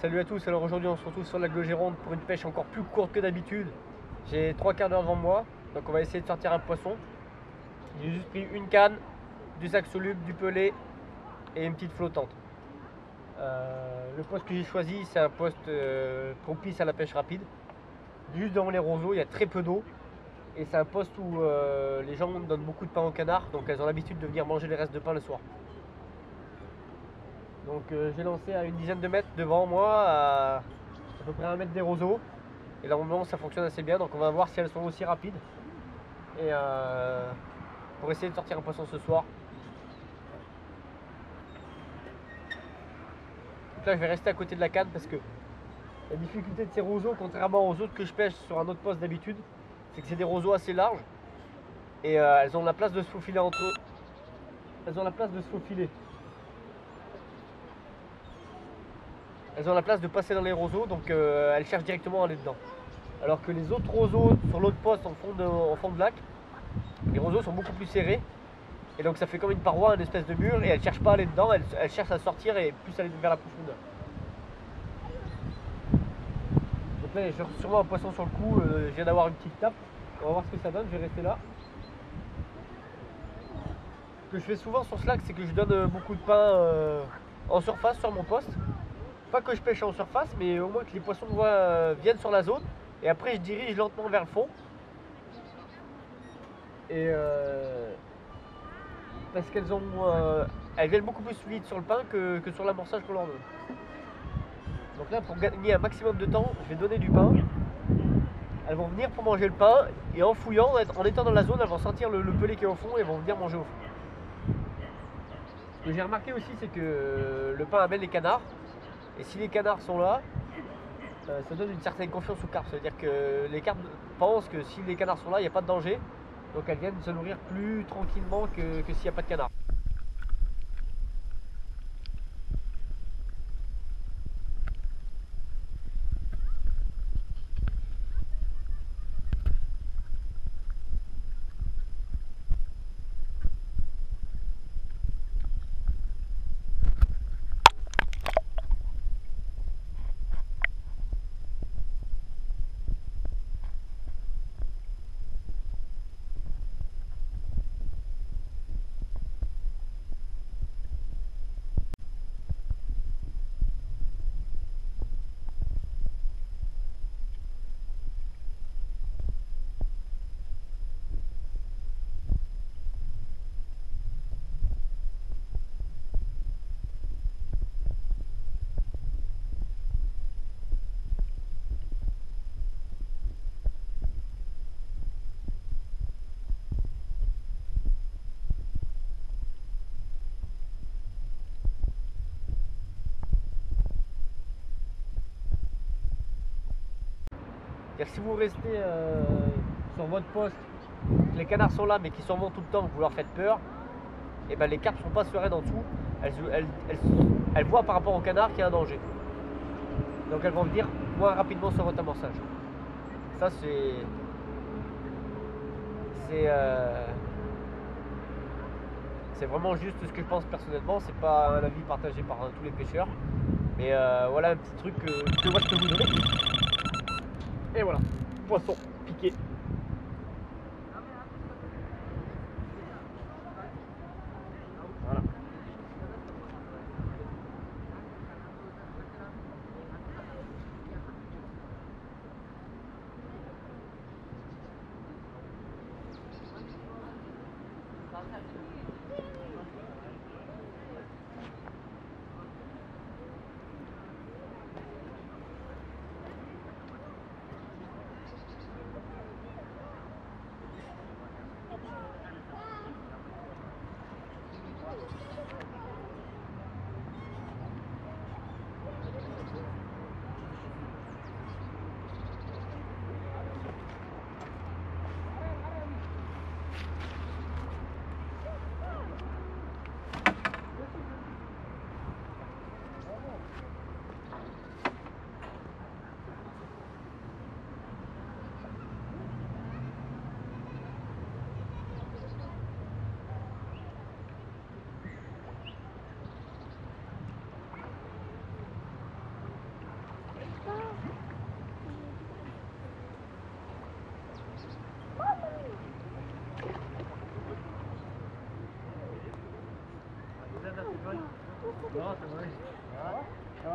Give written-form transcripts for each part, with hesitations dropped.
Salut à tous, alors aujourd'hui on se retrouve sur le lac de Gironde pour une pêche encore plus courte que d'habitude. J'ai 3/4 d'heure devant moi, donc on va essayer de sortir un poisson. J'ai juste pris une canne, du sac soluble, du pelet et une petite flottante. Le poste que j'ai choisi, c'est un poste propice à la pêche rapide. Juste devant les roseaux, il y a très peu d'eau. Et c'est un poste où les gens donnent beaucoup de pain aux canards, donc elles ont l'habitude de venir manger les restes de pain le soir. Donc j'ai lancé à une dizaine de mètres devant moi, à peu près 1 mètre des roseaux. Et là, au moment, ça fonctionne assez bien, donc on va voir si elles sont aussi rapides. Et pour essayer de sortir un poisson ce soir. Donc là, je vais rester à côté de la canne parce que la difficulté de ces roseaux, contrairement aux autres que je pêche sur un autre poste d'habitude, c'est que c'est des roseaux assez larges. Et elles ont la place de se faufiler entre eux. Elles ont la place de se faufiler. Elles ont la place de passer dans les roseaux, donc elles cherchent directement à aller dedans. Alors que les autres roseaux sur l'autre poste en fond de lac, les roseaux sont beaucoup plus serrés. Et donc ça fait comme une paroi, une espèce de mur, et elles ne cherchent pas à aller dedans, elles cherchent à sortir et plus aller vers la profondeur. Donc là, j'ai sûrement un poisson sur le coup, je viens d'avoir une petite tape. On va voir ce que ça donne, je vais rester là. Ce que je fais souvent sur ce lac, c'est que je donne beaucoup de pain en surface sur mon poste. Pas que je pêche en surface, mais au moins que les poissons viennent sur la zone. Et après, je dirige lentement vers le fond. Et parce qu'elles elles viennent beaucoup plus vite sur le pain que sur l'amorçage qu'on leur donne. Donc là, pour gagner un maximum de temps, je vais donner du pain. Elles vont venir pour manger le pain et en fouillant, en étant dans la zone, elles vont sentir le pelet qui est au fond et vont venir manger au fond. Ce que j'ai remarqué aussi, c'est que le pain amène les canards. Et si les canards sont là, ça donne une certaine confiance aux carpes. C'est-à-dire que les carpes pensent que si les canards sont là, il n'y a pas de danger. Donc elles viennent se nourrir plus tranquillement que s'il n'y a pas de canards. Si vous restez sur votre poste, que les canards sont là mais qui s'en vont tout le temps, que vous leur faites peur, et ben les carpes ne sont pas sereines en dessous. Elles voient par rapport aux canards qu'il y a un danger. Donc elles vont venir moins rapidement sur votre amorçage. Ça c'est vraiment juste ce que je pense personnellement. C'est pas un avis partagé par tous les pêcheurs. Mais voilà un petit truc que moi je peux vous donner. Et voilà, poisson piqué. Voilà.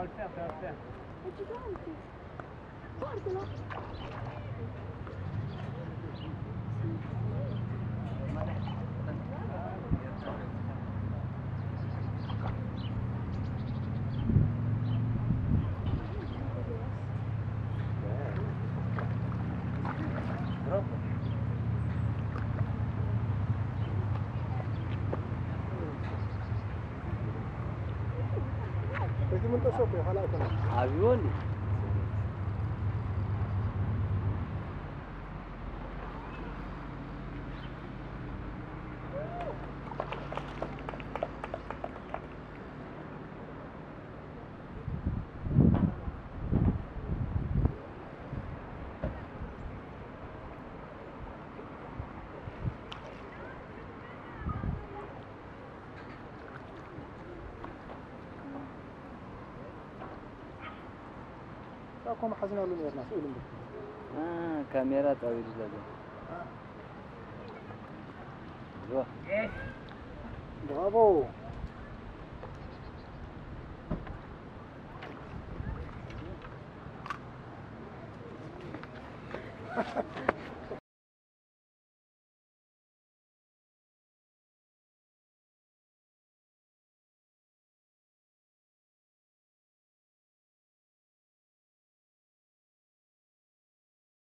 va le faire, ça va le faire. Et tu vois, c'est là. Pwede mo ito sope, hala ko na. Avion. Comme حزنا ولا غير ناس ولا كاميرا طويل زاد. برافو